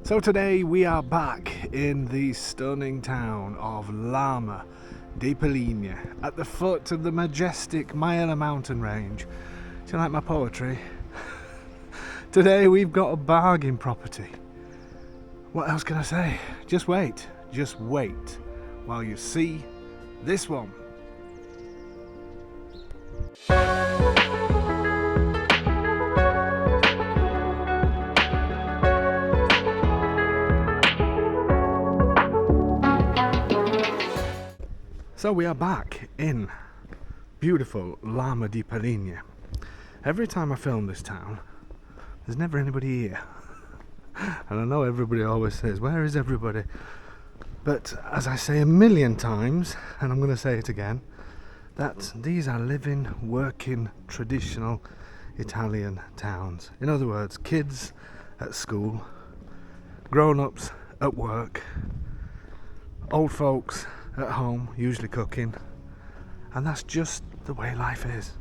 So today we are back in the stunning town of Lama di Peligna at the foot of the majestic Maella mountain range. Do you like my poetry? Today we've got a bargain property. What else can I say? Just wait while you see this one. So we are back in beautiful Lama di Peligna. Every time I film this town, there's never anybody here. And I know everybody always says, where is everybody? But as I say a million times, and I'm going to say it again, that these are living, working, traditional Italian towns. In other words, kids at school, grown-ups at work, old folks at home, usually cooking, and that's just the way life is.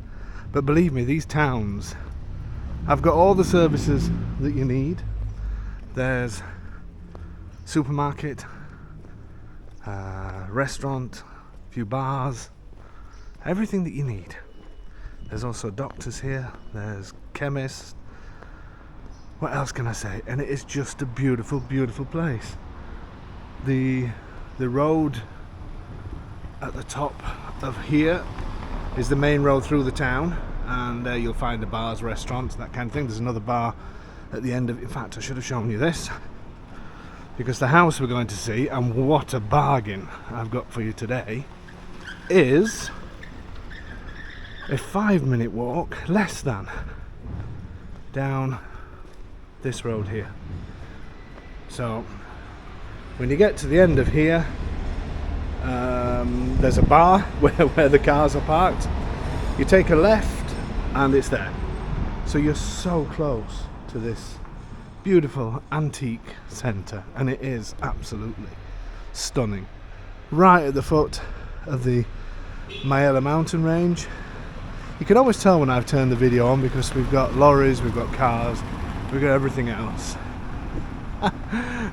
But believe me, these towns have got all the services that you need. There's supermarket, restaurant, a few bars, everything that you need. There's also doctors here, there's chemists. What else can I say? And it is just a beautiful, beautiful place. The road at the top of here is the main road through the town, and there you'll find the bars, restaurants, that kind of thing. There's another bar at the end of, in fact I should have shown you this, because the house we're going to see, and what a bargain I've got for you today, is a 5-minute walk, less than, down this road here. So when you get to the end of here, there's a bar where the cars are parked. You take a left and it's there. So you're so close to this beautiful antique centre, and it is absolutely stunning. Right at the foot of the Maella mountain range. You can always tell when I've turned the video on because we've got lorries, we've got cars, we've got everything else.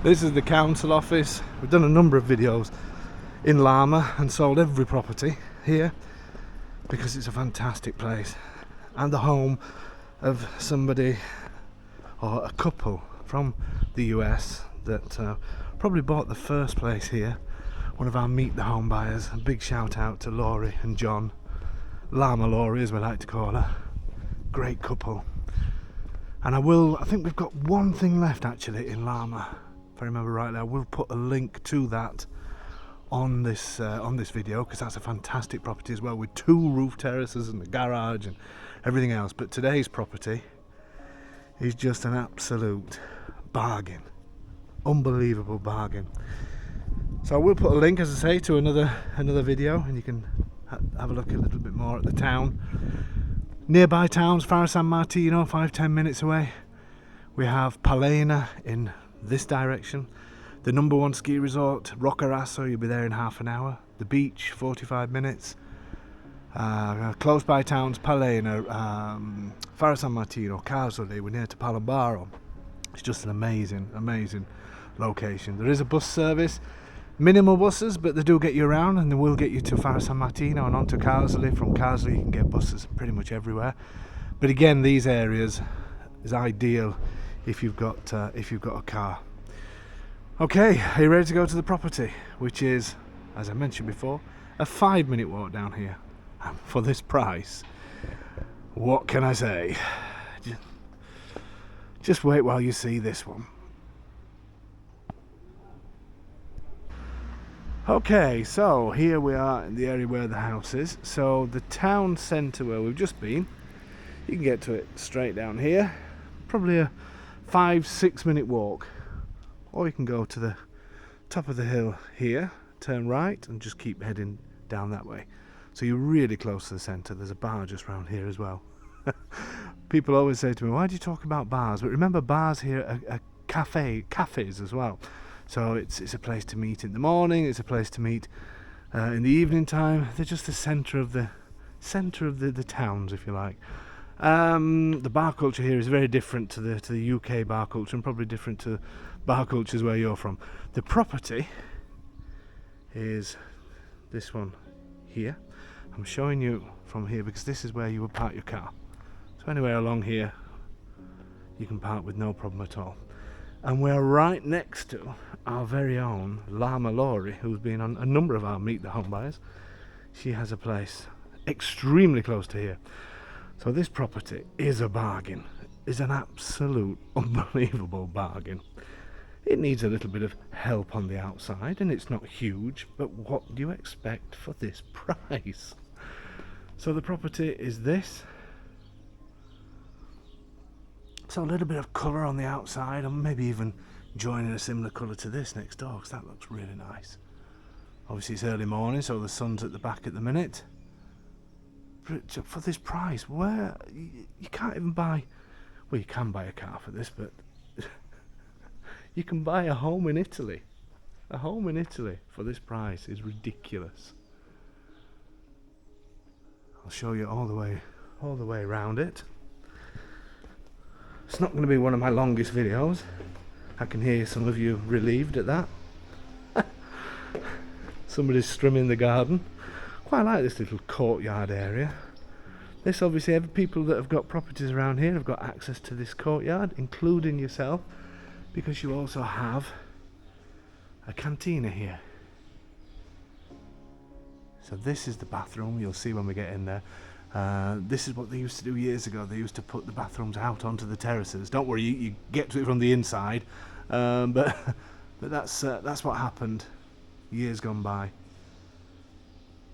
This is the council office. We've done a number of videos in Lama and sold every property here because it's a fantastic place and the home of somebody, or a couple from the US that probably bought the first place here. One of our Meet the Home buyers. A big shout out to Laurie and John. Lama Laurie, as we like to call her. Great couple. And I think we've got one thing left actually in Lama, if I remember rightly. I will put a link to that on this video, because that's a fantastic property as well, with 2 roof terraces and a garage and everything else. But today's property is just an absolute bargain, unbelievable bargain. So I will put a link, as I say, to another video, and you can have a look a little bit more at the town. Nearby towns, Faro San Martino, 5-10 minutes away. We have Palena in this direction. The #1 ski resort, Roccaraso, you'll be there in half an hour. The beach, 45 minutes. Close by towns, Palena, Faro San Martino, Casoli, we're near to Palombaro. It's just an amazing, amazing location. There is a bus service, minimal buses, but they do get you around, and they will get you to Faro San Martino and on to Casoli. From Casoli you can get buses pretty much everywhere. But again, these areas is ideal if you've got a car. Okay, are you ready to go to the property, which is, as I mentioned before, a 5-minute walk down here. And for this price, what can I say? Just wait while you see this one. Okay, so here we are in the area where the house is. So the town centre where we've just been, you can get to it straight down here. Probably a 5-6 minute walk. Or you can go to the top of the hill here, turn right and just keep heading down that way. So you're really close to the centre. There's a bar just round here as well. People always say to me, why do you talk about bars? But remember, bars here are cafes as well. So it's a place to meet in the morning, it's a place to meet in the evening time. They're just the centre of the towns, if you like. The bar culture here is very different to the UK bar culture, and probably different to bar cultures where you're from. The property is this one here. I'm showing you from here because this is where you would park your car. So anywhere along here you can park with no problem at all. And we're right next to our very own Lama Laurie, who's been on a number of our Meet the Home Buyers. She has a place extremely close to here. So this property is a bargain. Is an absolute unbelievable bargain. It needs a little bit of help on the outside, and it's not huge, but what do you expect for this price? So the property is this. So a little bit of colour on the outside, and maybe even joining a similar colour to this next door, because that looks really nice. Obviously it's early morning, so the sun's at the back at the minute. But for this price, where you can't even buy, well, you can buy a car for this, but you can buy a home in Italy. A home in Italy for this price is ridiculous. I'll show you all the way around it. It's not going to be one of my longest videos. I can hear some of you relieved at that. Somebody's trimming the garden. Quite like this little courtyard area. This obviously, every people that have got properties around here have got access to this courtyard, including yourself, because you also have a cantina here. So this is the bathroom. You'll see when we get in there. This is what they used to do years ago. They used to put the bathrooms out onto the terraces. Don't worry, you get to it from the inside, but that's what happened years gone by.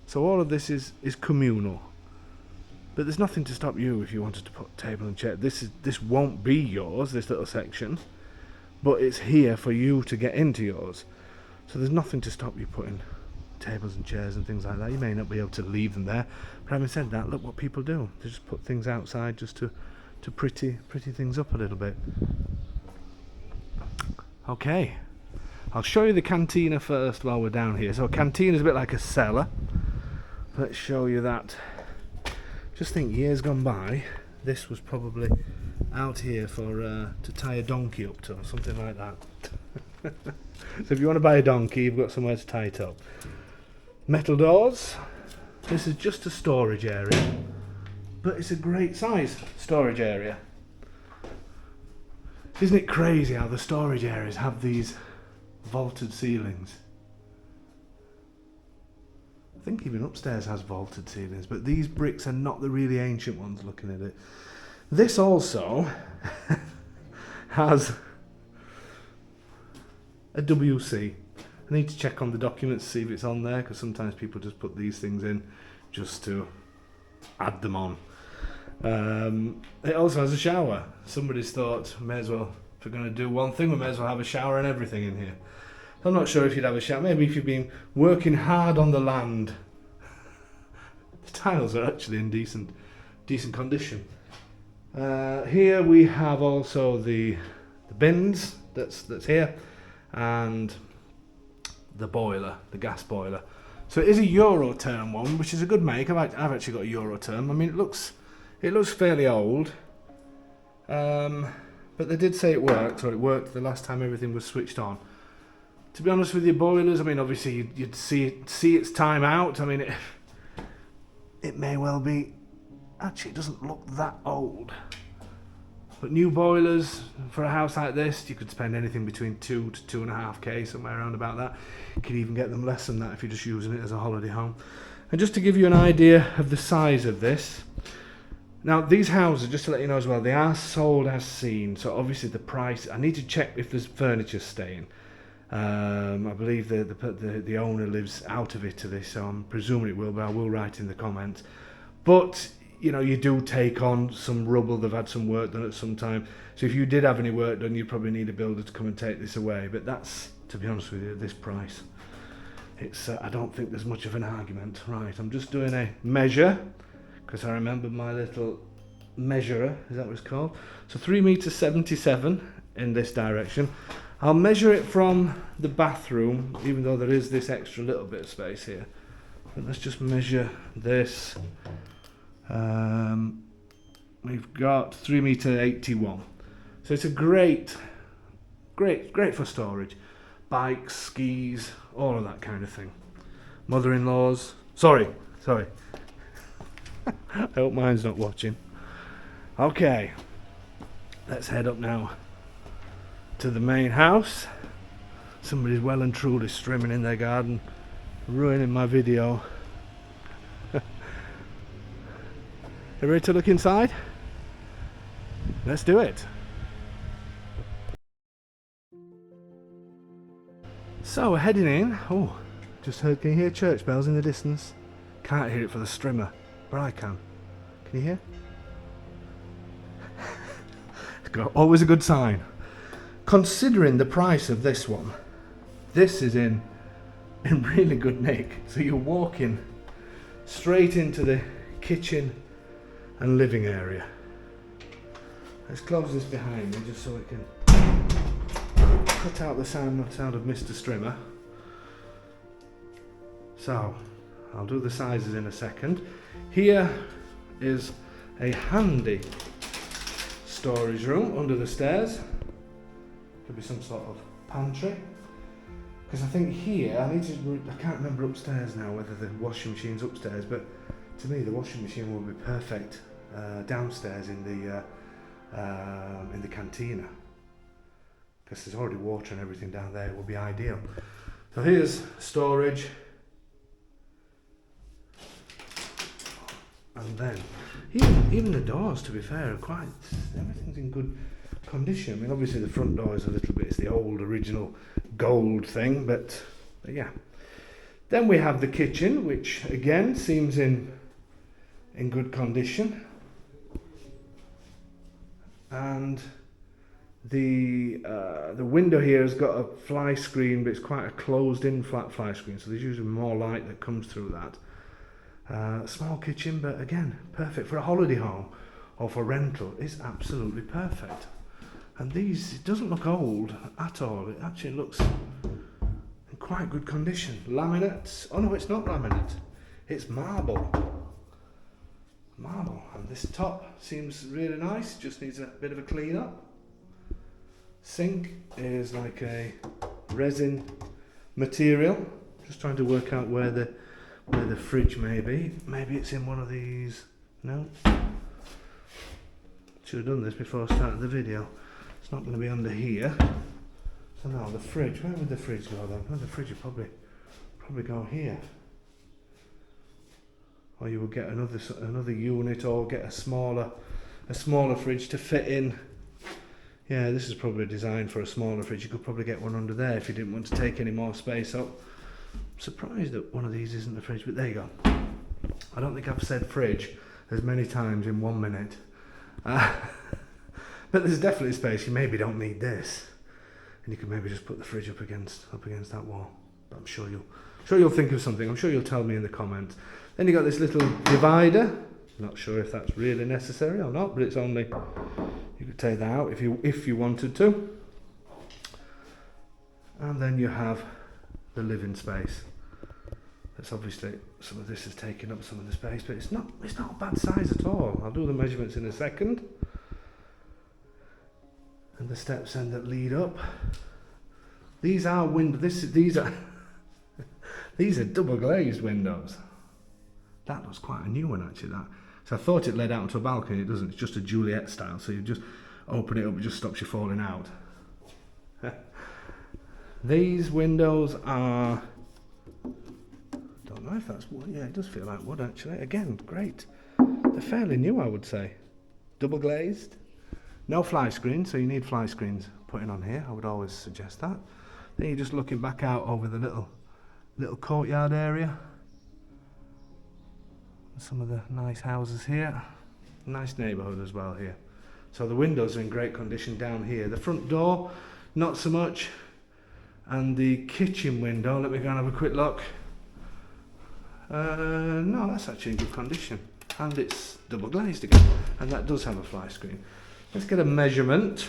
So all of this is communal, but there's nothing to stop you if you wanted to put table and chair. This won't be yours, this little section, but it's here for you to get into yours. So there's nothing to stop you putting tables and chairs and things like that. You may not be able to leave them there, but having said that, look what people do. They just put things outside just to pretty things up a little bit. Okay, I'll show you the cantina first while we're down here. So a cantina is a bit like a cellar. Let's show you that. Just think, years gone by, this was probably out here for to tie a donkey up to, or something like that. So if you want to buy a donkey, you've got somewhere to tie it up. Metal doors. This is just a storage area, but it's a great size storage area. Isn't it crazy how the storage areas have these vaulted ceilings? I think even upstairs has vaulted ceilings, but these bricks are not the really ancient ones looking at it. This also has a WC. I need to check on the documents to see if it's on there, because sometimes people just put these things in just to add them on. It also has a shower. Somebody's thought, may as well, if we're going to do one thing, we may as well have a shower and everything in here. I'm not sure if you'd have a shower. Maybe if you've been working hard on the land. The tiles are actually in decent condition. Here we have also the bins that's here, and the boiler, the gas boiler. So it is a Eurotherm one, which is a good make. I've actually got a Eurotherm. I mean, it looks fairly old, but they did say it worked, or it worked the last time everything was switched on. To be honest with you, boilers, I mean, obviously you'd see its time out. I mean, it may well be, actually it doesn't look that old. But new boilers for a house like this, you could spend anything between 2 to 2.5k, somewhere around about that. You could even get them less than that if you're just using it as a holiday home. And just to give you an idea of the size of this, now these houses, just to let you know as well, they are sold as seen. So obviously the price, I need to check if there's furniture staying. I believe the owner lives out of Italy, so I'm presuming it will, but I will write in the comments. But you know, you do take on some rubble. They've had some work done at some time, so if you did have any work done, you'd probably need a builder to come and take this away. But that's, to be honest with you, at this price, it's I don't think there's much of an argument. Right, I'm just doing a measure because I remember my little measurer. Is that what it's called? So 3.77 meters in this direction. I'll measure it from the bathroom, even though there is this extra little bit of space here. But let's just measure this. we've got 3m81. So it's a great for storage. Bikes, skis, all of that kind of thing. Mother-in-laws. Sorry. I hope mine's not watching. Okay, let's head up now to the main house. Somebody's well and truly trimming in their garden, ruining my video. You ready to look inside? Let's do it. So we're heading in. Oh, just heard, can you hear church bells in the distance? Can't hear it for the strimmer, but I can. Can you hear? Always a good sign. Considering the price of this one, this is in really good nick. So you're walking straight into the kitchen and living area. Let's close this behind me just so we can cut out the sound of Mr. Strimmer. So I'll do the sizes in a second. Here is a handy storage room under the stairs. Could be some sort of pantry. Because I think here, I can't remember upstairs now whether the washing machine's upstairs, but to me the washing machine will be perfect downstairs in the cantina. Because there's already water and everything down there, it will be ideal. So here's storage. And then, even the doors, to be fair, are everything's in good condition. I mean, obviously the front door is a little bit, it's the old original gold thing, but yeah. Then we have the kitchen, which again seems in good condition. And the window here has got a fly screen, but it's quite a closed-in flat fly screen, so there's usually more light that comes through that. Small kitchen, but again, perfect for a holiday home or for rental. It's absolutely perfect. And it doesn't look old at all. It actually looks in quite good condition. Laminate. Oh no, it's not laminate. It's marble. Marble. And this top seems really nice. Just needs a bit of a clean up. Sink is like a resin material. Just trying to work out where the fridge may be. Maybe it's in one of these. No. Should have done this before I started the video. It's not going to be under here. So now the fridge. Where would the fridge go then? Well, the fridge would probably go here. Or you would get another unit, or get a smaller fridge to fit in. Yeah, this is probably designed for a smaller fridge. You could probably get one under there if you didn't want to take any more space up. I'm surprised that one of these isn't a fridge, but there you go. I don't think I've said fridge as many times in 1 minute. But there's definitely space. You maybe don't need this, and you can maybe just put the fridge up against that wall. But I'm sure you'll think of something. I'm sure you'll tell me in the comments. Then you got this little divider. Not sure if that's really necessary or not, but it's only, you could take that out if you wanted to. And then you have the living space. That's obviously, some of this is taking up some of the space, but it's not a bad size at all. I'll do the measurements in a second. And the steps then that lead up. These are these are these are double glazed windows. That was quite a new one actually, that. So I thought it led out onto a balcony. It doesn't. It's just a Juliet style. So you just open it up, it just stops you falling out. These windows are, don't know if that's wood. Yeah, it does feel like wood actually. Again, great. They're fairly new, I would say. Double glazed. No fly screen, so you need fly screens putting on here. I would always suggest that. Then you're just looking back out over the little courtyard area. Some of the nice houses here. Nice neighbourhood as well here. So the windows are in great condition down here. The front door, not so much. And the kitchen window, let me go and have a quick look. No, that's actually in good condition. And it's double glazed again. And that does have a fly screen. Let's get a measurement.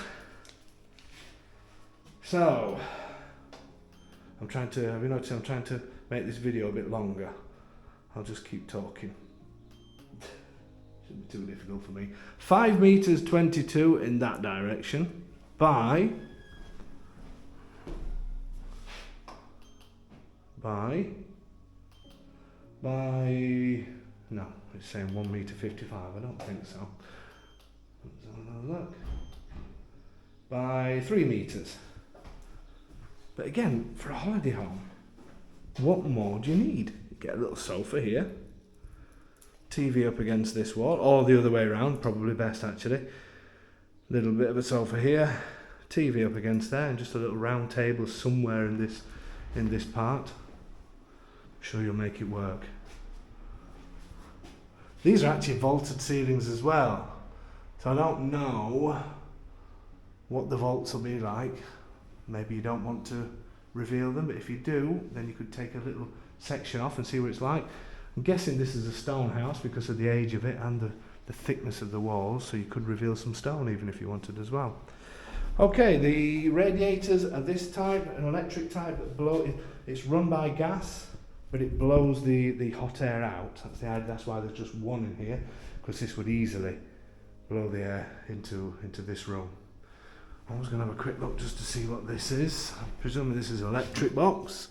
So, have you noticed I'm trying to make this video a bit longer. I'll just keep talking. Shouldn't be too difficult for me. 5 meters 22 in that direction by no, it's saying 1 meter 55. I don't think so. Let's have another look. By 3 meters. But again, for a holiday home, what more do you need? You get a little sofa here, TV up against this wall, or the other way around, probably best actually. Little bit of a sofa here, TV up against there, and just a little round table somewhere in this part. I'm sure you'll make it work. These are actually vaulted ceilings as well, so I don't know what the vaults will be like. Maybe you don't want to reveal them, but if you do, then you could take a little section off and see what it's like. I'm guessing this is a stone house because of the age of it and the thickness of the walls, so you could reveal some stone even if you wanted as well. Okay, the radiators are this type, an electric type that it's run by gas, but it blows the hot air out. That's the idea. That's why there's just one in here, because this would easily blow the air into this room. I was going to have a quick look just to see what this is. I'm presuming this is an electric box.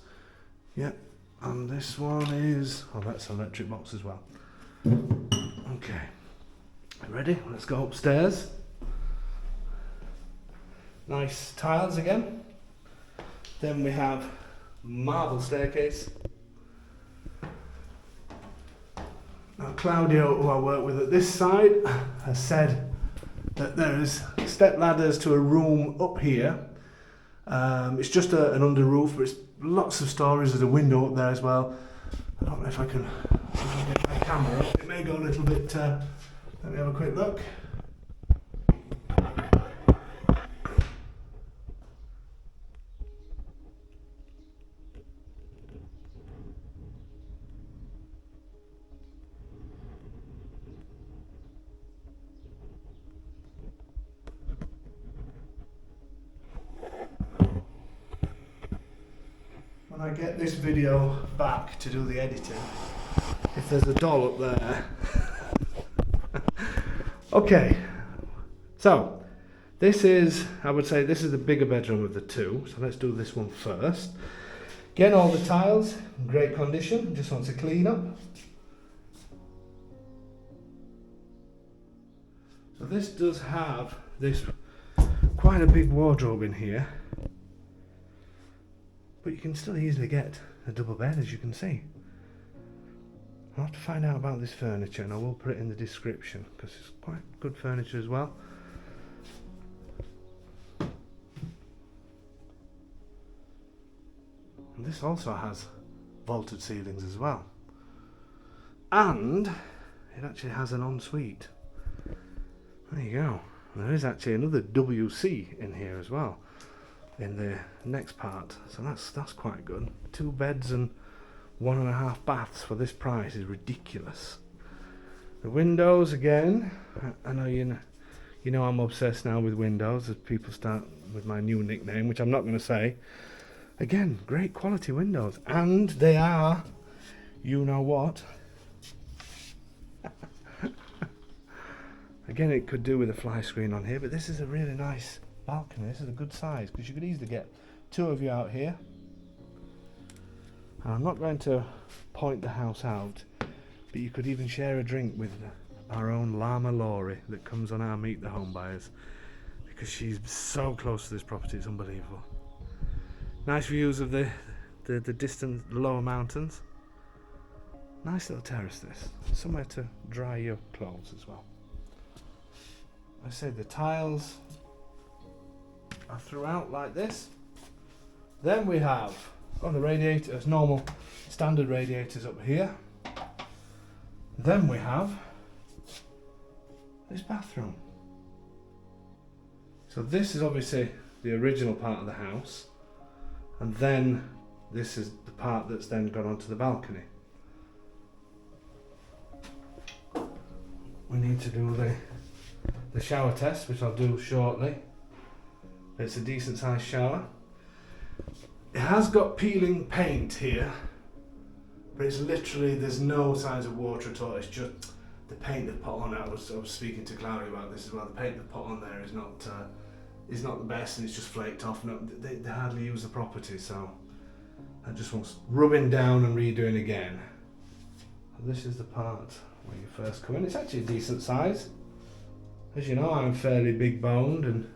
Yep, and this one is, oh, that's an electric box as well. Okay, ready? Let's go upstairs. Nice tiles again. Then we have marble staircase. Now Claudio, who I work with at this side, has said that there is step ladders to a room up here. It's just an under roof, but it's lots of stories. There's a window up there as well. I don't know if I can get my camera up. It may go a little bit. Let me have a quick look. When I get this video back to do the editing, if there's a doll up there. Okay, so this is, I would say this is the bigger bedroom of the two, so let's do this one first. Again, all the tiles in great condition, just wants a clean up. So this does have this quite a big wardrobe in here. But you can still easily get a double bed, as you can see. I'll have to find out about this furniture, and I will put it in the description because it's quite good furniture as well. And this also has vaulted ceilings as well. And it actually has an ensuite. There you go. And there is actually another WC in here as well, in the next part, so that's quite good. 2 beds and 1.5 baths for this price is ridiculous. The windows again, I know you know I'm obsessed now with windows as people start with my new nickname, which I'm not going to say. Again, great quality windows, and they are, you know what. Again, it could do with a fly screen on here, but this is a really nice balcony. This is a good size because you could easily get 2 of you out here. And I'm not going to point the house out, but you could even share a drink with our own Llama Laurie that comes on our Meet the Home Buyers, because she's so close to this property, it's unbelievable. Nice views of the distant lower mountains. Nice little terrace this. Somewhere to dry your clothes as well. I say the tiles are throughout like this. Then we have on the radiators, normal standard radiators up here. Then we have this bathroom. So this is obviously the original part of the house, and then this is the part that's then gone onto the balcony. We need to do the shower test, which I'll do shortly. It's a decent sized shower. It has got peeling paint here, but it's literally, there's no signs of water at all. It's just the paint they've put on it, I was speaking to Clary about this as well, the paint they've put on there is not the best, and it's just flaked off. No, they hardly use the property, so that just wants rubbing down and redoing again. This is the part where you first come in. It's actually a decent size. As you know, I'm fairly big boned and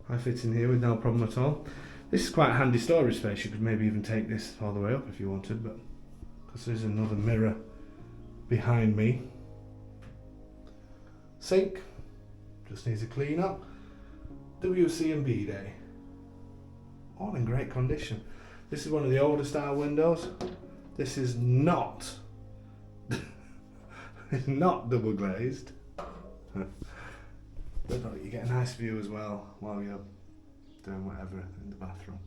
I fit in here with no problem at all. This is quite a handy storage space. You could maybe even take this all the way up if you wanted, but because there's another mirror behind me. Sink, just needs a clean up. WC&B day. All in great condition. This is one of the older style windows. This is not it's not double glazed. But you get a nice view as well while you're doing whatever in the bathroom.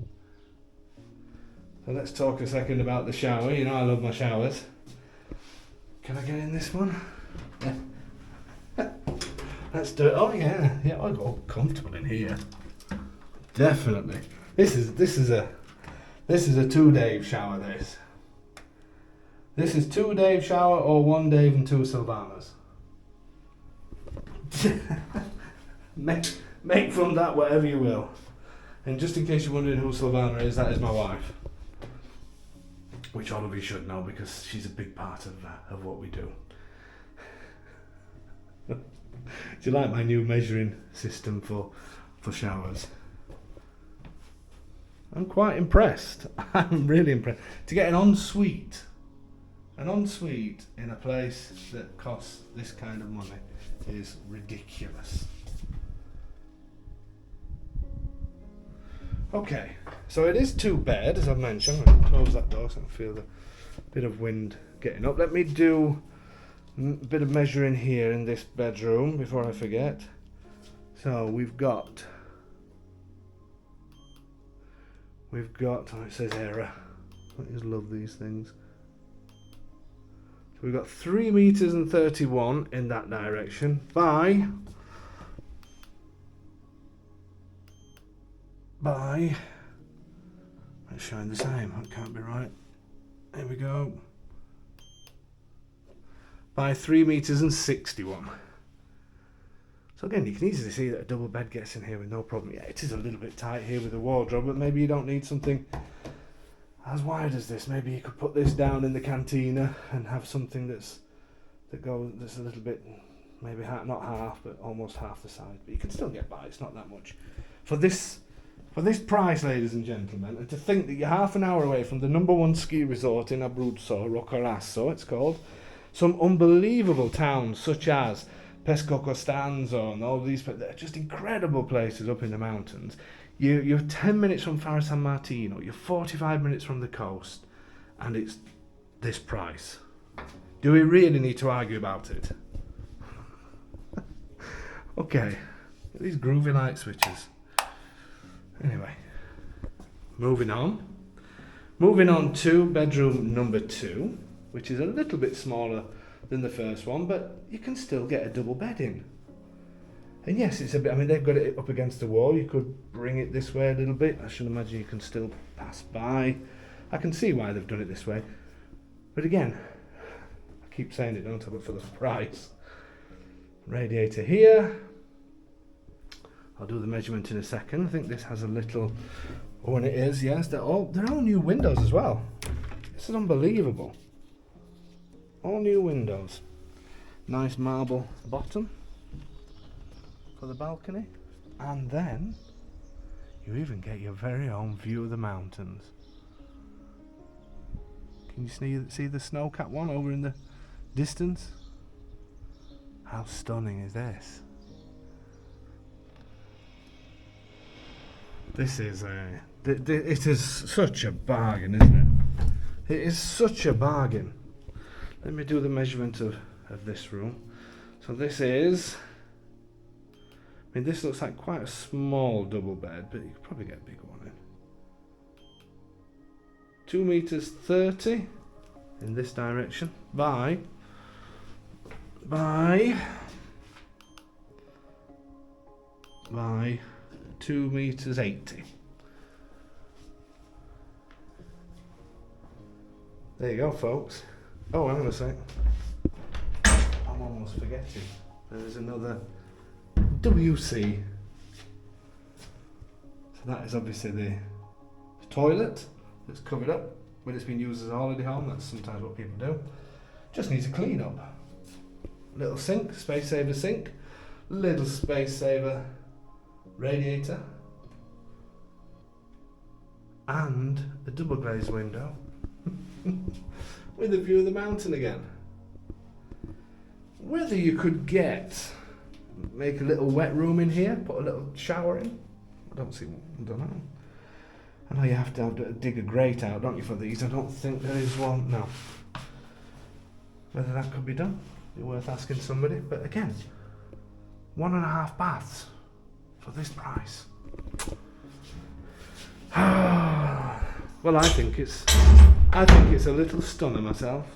So let's talk a second about the shower. You know I love my showers. Can I get in this one? Yeah. Let's do it. Oh yeah, yeah. I'll go comfortable in here. Definitely. This is a 2 Dave shower. This is 2 Dave shower or 1 Dave and 2 Sylvanas. Make from that whatever you will. And just in case you're wondering who Sylvana is, that is my wife. Which all of you should know because she's a big part of what we do. Do you like my new measuring system for showers? I'm quite impressed. I'm really impressed. To get an ensuite in a place that costs this kind of money is ridiculous. Okay, so it is 2 bed, as I mentioned. I'm going to close that door so I can feel the bit of wind getting up. Let me do a bit of measuring here in this bedroom before I forget. So we've got, oh, it says error. I just love these things. So we've got 3 meters and 31 in that direction by it's showing the same, that can't be right. There we go. By 3 meters and 61. So again, you can easily see that a double bed gets in here with no problem. Yeah, it is a little bit tight here with the wardrobe, but maybe you don't need something as wide as this. Maybe you could put this down in the cantina and have something that's a little bit, maybe not half, but almost half the size. But you can still get by. It's not that much for this price, ladies and gentlemen. And to think that you're half an hour away from the #1 ski resort in Abruzzo, Roccaraso, it's called. Some unbelievable towns such as Pesco Costanzo and all these, they're just incredible places up in the mountains. You're 10 minutes from Faro San Martino, you're 45 minutes from the coast, and it's this price. Do we really need to argue about it? Okay, these groovy light switches. Anyway, moving on to bedroom number 2, which is a little bit smaller than the first one, but you can still get a double bed in. And yes, it's a bit, I mean, they've got it up against the wall. You could bring it this way a little bit. I should imagine you can still pass by. I can see why they've done it this way. But again, I keep saying it, don't I, but for the price. Radiator here. I'll do the measurement in a second. I think this has a little, oh, and it is, yes, they're all new windows as well. This is unbelievable. All new windows. Nice marble bottom for the balcony, and then you even get your very own view of the mountains. Can you see the snow-capped one over in the distance? How stunning is this? This is it is such a bargain, isn't it? It is such a bargain. Let me do the measurement of this room. So this is, I mean, this looks like quite a small double bed, but you could probably get a bigger one in. 2 meters 30 in this direction by 2 meters 80. There you go, folks. Oh, hang on a sec. I'm almost forgetting. There's another WC. So that is obviously the toilet that's covered up when it's been used as a holiday home. That's sometimes what people do. Just needs a clean up. Little sink, space saver sink. Little space saver radiator. And a double glazed window with a view of the mountain again. Whether you could make a little wet room in here, put a little shower in, I don't know. I know you have to dig a grate out, don't you, for these? I don't think there is one, no. Whether that could be done, be worth asking somebody. But again, 1.5 baths for this price. Well, I think it's a little stunner myself.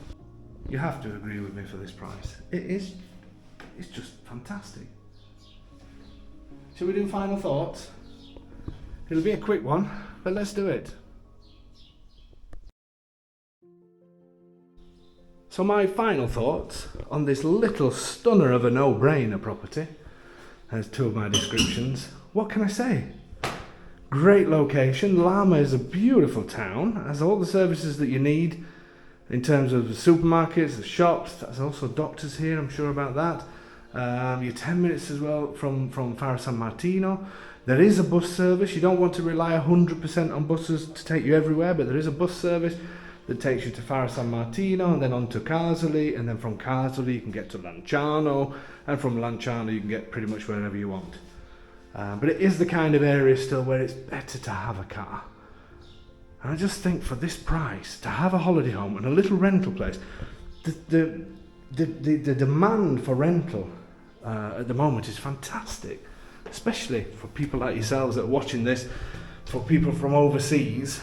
You have to agree with me for this price. It's just fantastic. Shall we do final thoughts? It'll be a quick one, but let's do it. So my final thoughts on this little stunner of a no-brainer property. There's 2 of my descriptions. What can I say? Great location. Lama is a beautiful town. Has all the services that you need in terms of the supermarkets, the shops. There's also doctors here, I'm sure about that. You're 10 minutes as well from Faro San Martino. There is a bus service. You don't want to rely 100% on buses to take you everywhere, but there is a bus service that takes you to Faro San Martino and then on to Carsoli, and then from Carsoli you can get to Lanciano, and from Lanciano you can get pretty much wherever you want. But it is the kind of area still where it's better to have a car. And I just think for this price, to have a holiday home and a little rental place, the demand for rental at the moment is fantastic, especially for people like yourselves that are watching this, for people from overseas.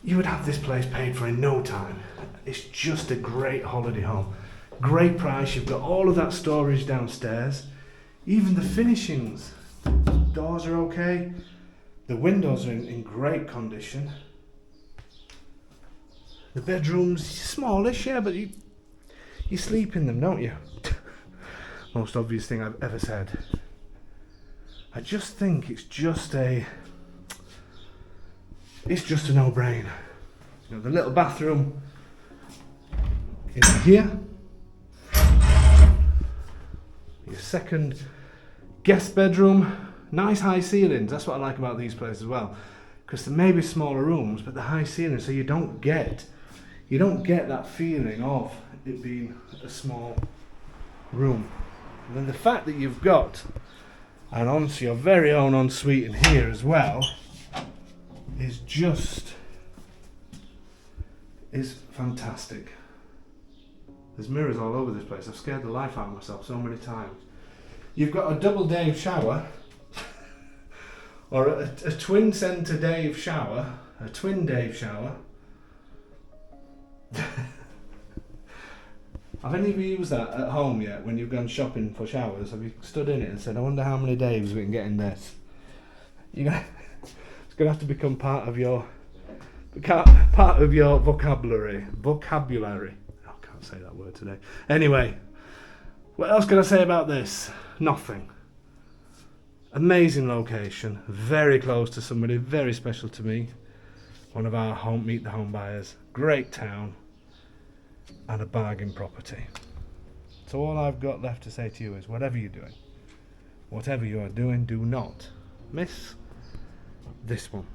You would have this place paid for in no time. It's just a great holiday home. Great price, you've got all of that storage downstairs. Even the finishings, the doors are okay, the windows are in great condition. The bedroom's smallish, yeah, but you sleep in them, don't you? Most obvious thing I've ever said. I just think it's just a no-brainer. You know, the little bathroom in here. Your second guest bedroom, nice high ceilings. That's what I like about these places as well, because there may be smaller rooms, but the high ceilings, so you don't get that feeling of it being a small room. And then the fact that you've got your very own ensuite in here as well is fantastic. There's mirrors all over this place. I've scared the life out of myself so many times. You've got a double Dave shower, or a twin centre Dave shower, a twin Dave shower. Have any of you used that at home yet when you've gone shopping for showers? Have you stood in it and said, I wonder how many Daves we can get in this? It's going to have to become part of your vocabulary. Oh, I can't say that word today. Anyway, what else can I say about this? Nothing. Amazing location, very close to somebody very special to me. One of our Meet the Home buyers. Great town. And a bargain property. So all I've got left to say to you is whatever you are doing, do not miss this one.